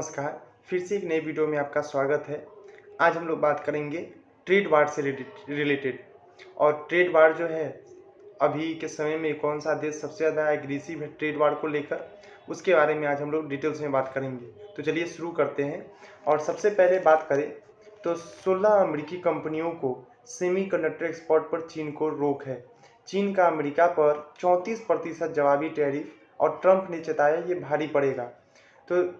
नमस्कार, फिर से एक नई वीडियो में आपका स्वागत है। आज हम लोग बात करेंगे ट्रेड वार से रिलेटेड। और ट्रेड वार जो है, अभी के समय में कौन सा देश सबसे ज़्यादा एग्रेसिव है ट्रेड वार को लेकर, उसके बारे में आज हम लोग डिटेल्स में बात करेंगे। तो चलिए शुरू करते हैं। और सबसे पहले बात करें तो 16 अमेरिकी कंपनियों को सेमीकंडक्टर एक्सपोर्ट पर चीन को रोक है। चीन का अमेरिका पर 34% जवाबी टैरिफ, और ट्रंप ने चेताया ये भारी पड़ेगा। तो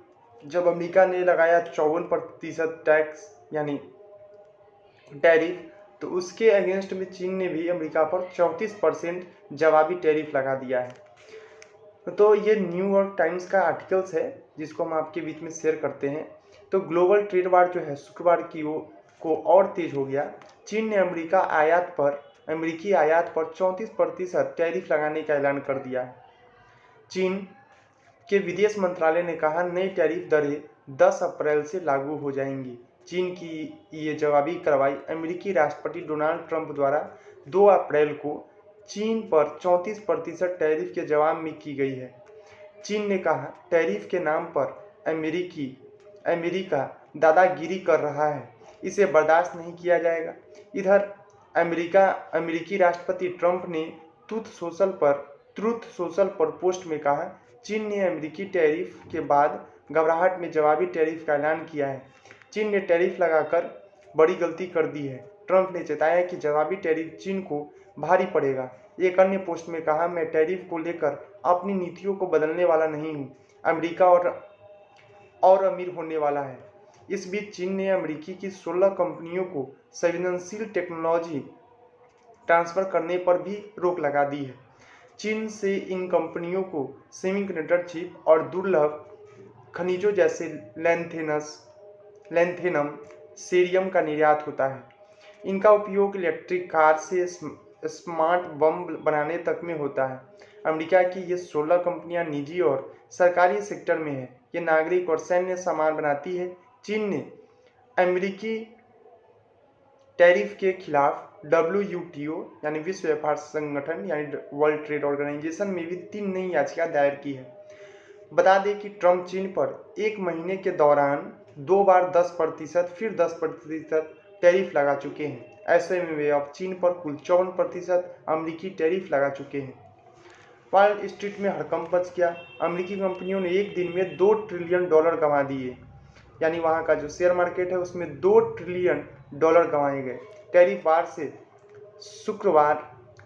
जब अमेरिका ने लगाया 54% टैक्स यानी टैरिफ, तो उसके अगेंस्ट में चीन ने भी अमेरिका पर 34% जवाबी टैरिफ लगा दिया है। तो ये न्यूयॉर्क टाइम्स का आर्टिकल्स है जिसको हम आपके बीच में शेयर करते हैं। तो ग्लोबल ट्रेड वार जो है शुक्रवार को और तेज हो गया। चीन ने अमेरिकी आयात पर 34% टैरिफ लगाने का ऐलान कर दिया है। चीन के विदेश मंत्रालय ने कहा नई टैरिफ दरें 10 अप्रैल से लागू हो जाएंगी। चीन की ये जवाबी कार्रवाई अमेरिकी राष्ट्रपति डोनाल्ड ट्रंप द्वारा 2 अप्रैल को चीन पर 34% टैरिफ के जवाब में की गई है। चीन ने कहा टैरिफ के नाम पर अमेरिका दादागिरी कर रहा है, इसे बर्दाश्त नहीं किया जाएगा। इधर अमेरिकी राष्ट्रपति ट्रंप ने ट्रूथ सोशल पर पोस्ट में कहा चीन ने अमेरिकी टैरिफ के बाद घबराहट में जवाबी टैरिफ का ऐलान किया है। चीन ने टैरिफ लगाकर बड़ी गलती कर दी है। ट्रंप ने चेताया कि जवाबी टैरिफ चीन को भारी पड़ेगा। एक अन्य पोस्ट में कहा मैं टैरिफ को लेकर अपनी नीतियों को बदलने वाला नहीं हूँ। अमेरिका और अमीर होने वाला है। इस बीच चीन ने अमेरिकी की 16 कंपनियों को संवेदनशील टेक्नोलॉजी ट्रांसफर करने पर भी रोक लगा दी है। चीन से इन कंपनियों को सेमीकंडक्टर चिप और दुर्लभ खनिजों जैसे लैंथेनम, सीरियम का निर्यात होता है। इनका उपयोग इलेक्ट्रिक कार से स्मार्ट बम बनाने तक में होता है। अमेरिका की ये 16 कंपनियां निजी और सरकारी सेक्टर में है। ये नागरिक और सैन्य सामान बनाती है। चीन ने अमेरिकी टैरिफ के खिलाफ WTO यानी विश्व व्यापार संगठन यानी वर्ल्ड ट्रेड ऑर्गेनाइजेशन में भी 3 नई याचिका दायर की है। बता दें कि ट्रंप चीन पर एक महीने के दौरान 2 बार 10% फिर 10% टैरिफ लगा चुके हैं। ऐसे में वे अब चीन पर कुल 54% अमेरिकी टैरिफ लगा चुके हैं। वॉल स्ट्रीट में हड़कंप मच गया। अमेरिकी कंपनियों ने एक दिन में $2 ट्रिलियन गंवा दिए, यानी वहाँ का जो शेयर मार्केट है उसमें $2 ट्रिलियन गंवाए गए। टैरिफ वार से शुक्रवार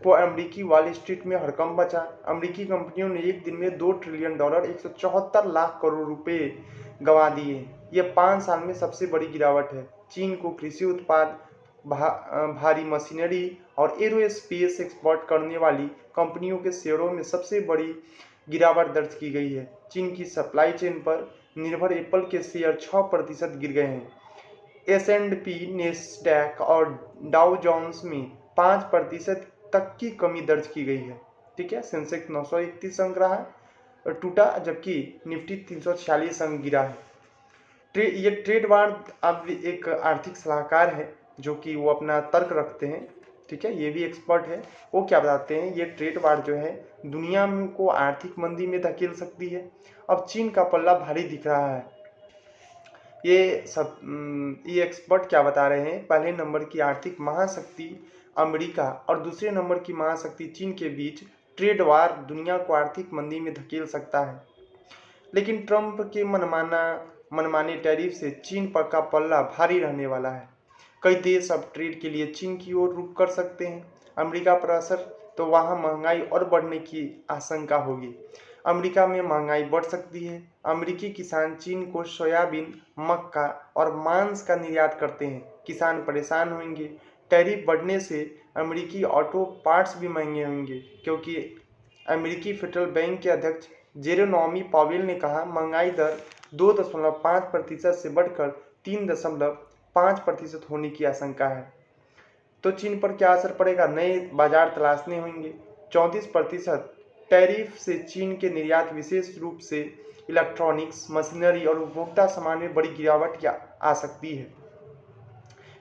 को अमेरिकी वॉल स्ट्रीट में हड़कंप मचा। अमेरिकी कंपनियों ने एक दिन में $2 ट्रिलियन 174 लाख करोड़ रुपए गंवा दिए। ये 5 साल में सबसे बड़ी गिरावट है। चीन को कृषि उत्पाद, भारी मशीनरी और एरोस्पेस एक्सपोर्ट करने वाली कंपनियों के शेयरों में सबसे बड़ी गिरावट दर्ज की गई है। चीन की सप्लाई चेन पर निर्भर एप्पल के शेयर 6% गिर गए हैं। S&P, नेस्डैक और डाउ जोन्स में 5% तक की कमी दर्ज की गई है। ठीक है, सेंसेक्स 931 अंक रहा टूटा, जबकि निफ्टी 346 अंक गिरा है। ये ट्रेड वार अब एक आर्थिक सलाहकार है जो कि वो अपना तर्क रखते हैं। ठीक है, ये भी एक्सपर्ट है। वो क्या बताते हैं, ये ट्रेड वार जो है दुनिया को आर्थिक मंदी में धकेल सकती है। अब चीन का पल्ला भारी दिख रहा है। ये एक्सपर्ट क्या बता रहे हैं, पहले नंबर की आर्थिक महाशक्ति अमेरिका और दूसरे नंबर की महाशक्ति चीन के बीच ट्रेड वार दुनिया को आर्थिक मंदी में धकेल सकता है। लेकिन ट्रंप के मनमाने टैरिफ से चीन पर का पल्ला भारी रहने वाला है। कई देश अब ट्रेड के लिए चीन की ओर रुख कर सकते हैं। अमेरिका पर असर, तो वहाँ महंगाई और बढ़ने की आशंका होगी। अमेरिका में महंगाई बढ़ सकती है। अमेरिकी किसान चीन को सोयाबीन, मक्का और मांस का निर्यात करते हैं। किसान परेशान होंगे। टैरिफ बढ़ने से अमेरिकी ऑटो पार्ट्स भी महंगे होंगे, क्योंकि अमेरिकी फेडरल बैंक के अध्यक्ष जेरोमी पावेल ने कहा महंगाई दर 2.5% से बढ़कर 3.5% होने की आशंका है। तो चीन पर क्या असर पड़ेगा, नए बाजार तलाशने होंगे। 34% टैरिफ से चीन के निर्यात, विशेष रूप से इलेक्ट्रॉनिक्स, मशीनरी और उपभोक्ता सामान में बड़ी गिरावट आ सकती है।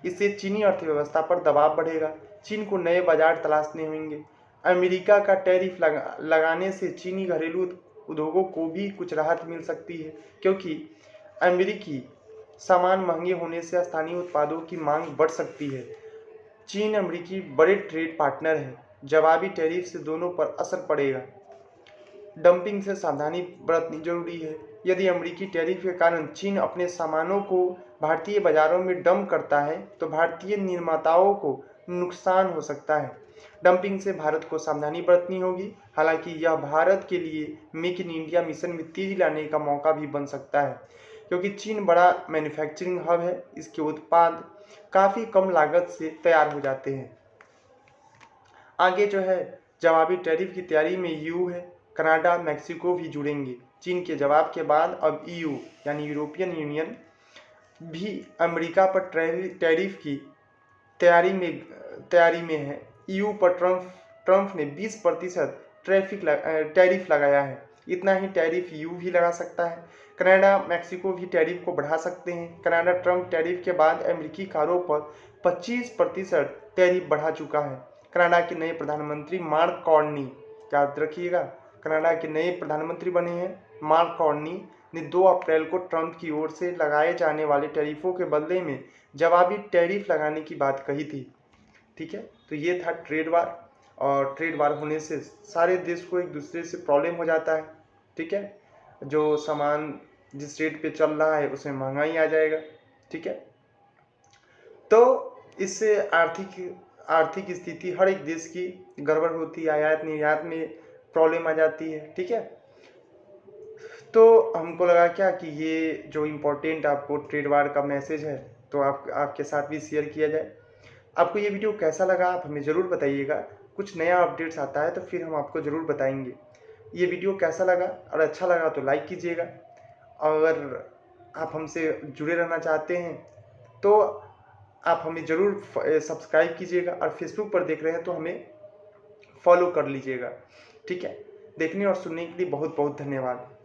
इससे चीनी अर्थव्यवस्था पर दबाव बढ़ेगा। चीन को नए बाजार तलाशने होंगे। अमेरिका का टैरिफ लगाने से चीनी घरेलू उद्योगों को भी कुछ राहत मिल सकती है, क्योंकि अमेरिकी सामान महंगे होने से स्थानीय उत्पादों की मांग बढ़ सकती है। चीन अमेरिकी बड़े ट्रेड पार्टनर हैं, जवाबी टैरिफ से दोनों पर असर पड़ेगा। डंपिंग से सावधानी बरतनी जरूरी है। यदि अमेरिकी टैरिफ के कारण चीन अपने सामानों को भारतीय बाजारों में डंप करता है तो भारतीय निर्माताओं को नुकसान हो सकता है। डंपिंग से भारत को सावधानी बरतनी होगी। हालांकि यह भारत के लिए मेक इन इंडिया मिशन में तेजी लाने का मौका भी बन सकता है, क्योंकि चीन बड़ा मैन्युफैक्चरिंग हब है। इसके उत्पाद काफ़ी कम लागत से तैयार हो जाते हैं। आगे जो है जवाबी टैरिफ की तैयारी में ईयू है, कनाडा, मैक्सिको भी जुड़ेंगे। चीन के जवाब के बाद अब ईयू यानी यूरोपियन यूनियन भी अमेरिका पर टैरिफ की तैयारी में है। ईयू पर ट्रंप ने 20% टैरिफ लगाया है। इतना ही टैरिफ ईयू भी लगा सकता है। कनाडा, मैक्सिको भी टैरिफ को बढ़ा सकते हैं। कनाडा ट्रंप टैरिफ के बाद अमेरिकी कारों पर 25% टैरिफ बढ़ा चुका है। कनाडा के नए प्रधानमंत्री मार्क कार्नी, याद रखिएगा, कनाडा के नए प्रधानमंत्री बने हैं मार्क कार्नी ने 2 अप्रैल को ट्रंप की ओर से लगाए जाने वाले टैरिफों के बदले में जवाबी टैरिफ लगाने की बात कही थी। ठीक है, तो ये था ट्रेड वार, और ट्रेड वार होने से सारे देश को एक दूसरे से प्रॉब्लम हो जाता है। ठीक है, जो सामान जिस रेट पे चल रहा है उसमें महंगाई आ जाएगा। ठीक है, तो इससे आर्थिक स्थिति हर एक देश की गड़बड़ होती है, आयात निर्यात में प्रॉब्लम आ जाती है। ठीक है, तो हमको लगा क्या कि ये जो इम्पोर्टेंट आपको ट्रेड वार का मैसेज है तो आपके साथ भी शेयर किया जाए। आपको ये वीडियो कैसा लगा आप हमें ज़रूर बताइएगा। कुछ नया अपडेट्स आता है तो फिर हम आपको ज़रूर बताएंगे। ये वीडियो कैसा लगा और अच्छा लगा तो लाइक कीजिएगा। अगर आप हमसे जुड़े रहना चाहते हैं तो आप हमें ज़रूर सब्सक्राइब कीजिएगा, और फेसबुक पर देख रहे हैं तो हमें फॉलो कर लीजिएगा। ठीक है, देखने और सुनने के लिए बहुत बहुत धन्यवाद।